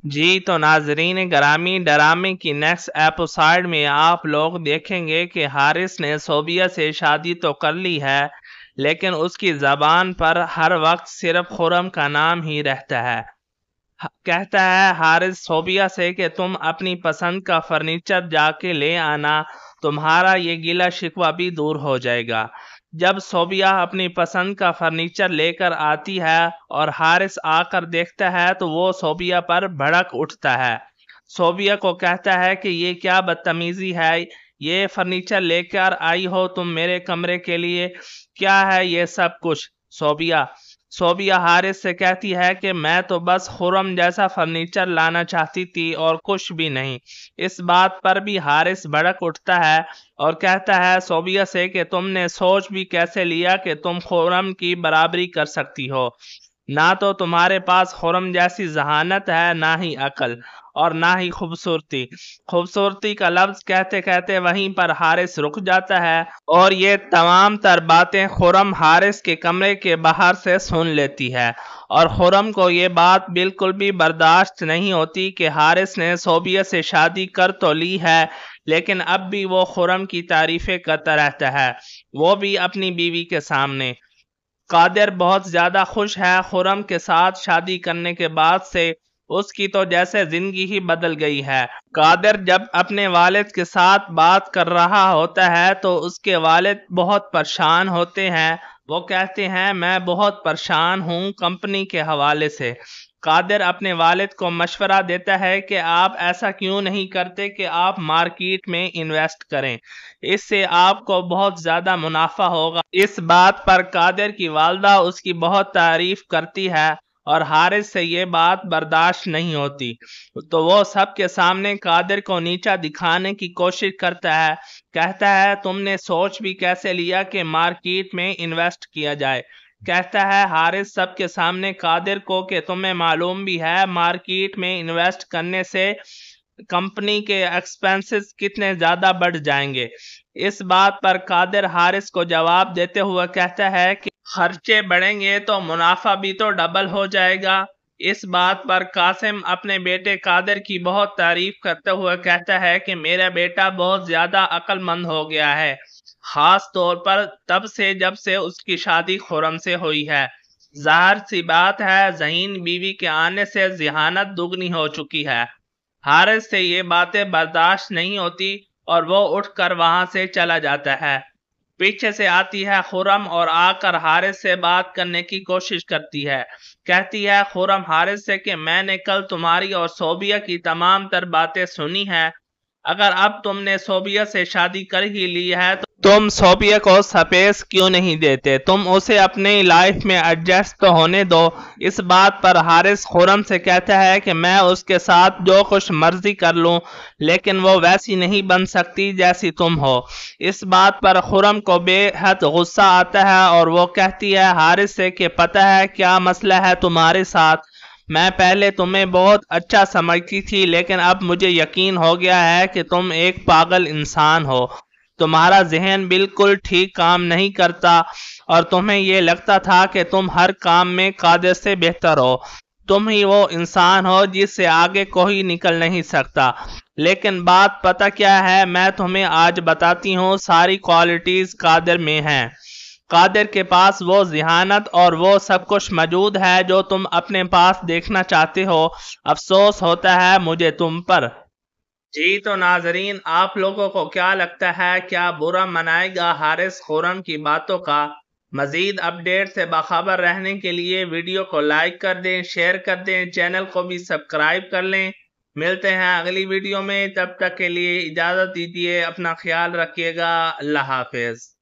جی تو ناظرین گرامی، ڈرامے کی نیکسٹ ایپیسوڈ میں آپ لوگ دیکھیں گے کہ حارث نے صوبیہ سے شادی تو کر لی ہے، لیکن اس کی زبان پر ہر وقت صرف خرم کا نام ہی رہتا ہے۔ کہتا ہے حارث صوبیہ سے کہ تم اپنی پسند کا فرنیچر جا کے لے آنا، تمہارا یہ گلہ شکوہ بھی دور ہو جائے گا۔ جب صوبیہ اپنی پسند کا فرنیچر لے کر آتی ہے اور حارث آ کر دیکھتا ہے تو وہ صوبیہ پر بھڑک اٹھتا ہے۔ صوبیہ کو کہتا ہے کہ یہ کیا بدتمیزی ہے، یہ فرنیچر لے کر آئی ہو تم میرے کمرے کے لیے، کیا ہے یہ سب کچھ؟ صوبیہ حارث سے کہتی ہے کہ میں تو بس خرم جیسا فرنیچر لانا چاہتی تھی اور کچھ بھی نہیں۔ اس بات پر بھی حارث بھڑک اٹھتا ہے اور کہتا ہے صوبیہ سے کہ تم نے سوچ بھی کیسے لیا کہ تم خرم کی برابری کر سکتی ہو؟ نہ تو تمہارے پاس خرم جیسی ذہانت ہے، نہ ہی عقل، اور نہ ہی خوبصورتی۔ خوبصورتی کا لفظ کہتے کہتے وہیں پر حارث رک جاتا ہے اور یہ تمام تر باتیں خرم حارث کے کمرے کے باہر سے سن لیتی ہے، اور خرم کو یہ بات بالکل بھی برداشت نہیں ہوتی کہ حارث نے صوبیہ سے شادی کر تو لی ہے، لیکن اب بھی وہ خرم کی تعریفیں کرتا رہتا ہے، وہ بھی اپنی بیوی کے سامنے۔ قادر بہت زیادہ خوش ہے خرم کے ساتھ شادی کرنے کے بعد سے، اس کی تو جیسے زندگی ہی بدل گئی ہے۔ قادر جب اپنے والد کے ساتھ بات کر رہا ہوتا ہے تو اس کے والد بہت پریشان ہوتے ہیں۔ وہ کہتے ہیں میں بہت پریشان ہوں کمپنی کے حوالے سے۔ قادر اپنے والد کو مشورہ دیتا ہے کہ آپ ایسا کیوں نہیں کرتے کہ آپ مارکیٹ میں انویسٹ کریں، اس سے آپ کو بہت زیادہ منافع ہوگا۔ اس بات پر قادر کی والدہ اس کی بہت تعریف کرتی ہے اور حارث سے یہ بات برداشت نہیں ہوتی، تو وہ سب کے سامنے قادر کو نیچا دکھانے کی کوشش کرتا ہے۔ کہتا ہے تم نے سوچ بھی کیسے لیا کہ مارکیٹ میں انویسٹ کیا جائے؟ کہتا ہے حارث سب کے سامنے قادر کو کہ تمہیں معلوم بھی ہے مارکیٹ میں انویسٹ کرنے سے کمپنی کے ایکسپنسز کتنے زیادہ بڑھ جائیں گے۔ اس بات پر قادر حارث کو جواب دیتے ہوئے کہتا ہے کہ خرچے بڑھیں گے تو منافع بھی تو ڈبل ہو جائے گا۔ اس بات پر قاسم اپنے بیٹے قادر کی بہت تعریف کرتے ہوئے کہتا ہے کہ میرا بیٹا بہت زیادہ عقل مند ہو گیا ہے، خاص طور پر تب سے جب سے اس کی شادی خرم سے ہوئی ہے۔ ظاہر سی بات ہے ذہین بیوی کے آنے سے ذہانت دگنی ہو چکی ہے۔ حارث سے یہ باتیں برداشت نہیں ہوتی اور وہ اٹھ کر وہاں سے چلا جاتا ہے۔ پیچھے سے آتی ہے خرم اور آ کر حارث سے بات کرنے کی کوشش کرتی ہے۔ کہتی ہے خرم حارث سے کہ میں نے کل تمہاری اور صوبیہ کی تمام تر باتیں سنی ہیں، اگر اب تم نے صوبیہ سے شادی کر ہی لی ہے تو تم صوبیہ کو سپیس کیوں نہیں دیتے؟ تم اسے اپنی لائف میں ایڈجسٹ تو ہونے دو۔ اس بات پر حارث خرم سے کہتا ہے کہ میں اس کے ساتھ جو کچھ مرضی کر لوں، لیکن وہ ویسی نہیں بن سکتی جیسی تم ہو۔ اس بات پر خرم کو بے حد غصہ آتا ہے اور وہ کہتی ہے حارث سے کہ پتہ ہے کیا مسئلہ ہے تمہارے ساتھ؟ میں پہلے تمہیں بہت اچھا سمجھتی تھی، لیکن اب مجھے یقین ہو گیا ہے کہ تم ایک پاگل انسان ہو، تمہارا ذہن بالکل ٹھیک کام نہیں کرتا اور تمہیں یہ لگتا تھا کہ تم ہر کام میں قادر سے بہتر ہو، تم ہی وہ انسان ہو جس سے آگے کوئی نکل نہیں سکتا۔ لیکن بات پتہ کیا ہے، میں تمہیں آج بتاتی ہوں ساری کوالٹیز قادر میں ہیں۔ قادر کے پاس وہ ذہانت اور وہ سب کچھ موجود ہے جو تم اپنے پاس دیکھنا چاہتے ہو، افسوس ہوتا ہے مجھے تم پر۔ جی تو ناظرین آپ لوگوں کو کیا لگتا ہے، کیا برا منائے گا حارث خرم کی باتوں کا؟ مزید اپڈیٹ سے باخبر رہنے کے لیے ویڈیو کو لائک کر دیں، شیئر کر دیں، چینل کو بھی سبسکرائب کر لیں۔ ملتے ہیں اگلی ویڈیو میں، تب تک کے لیے اجازت دیجیے، اپنا خیال رکھیے گا، اللہ حافظ۔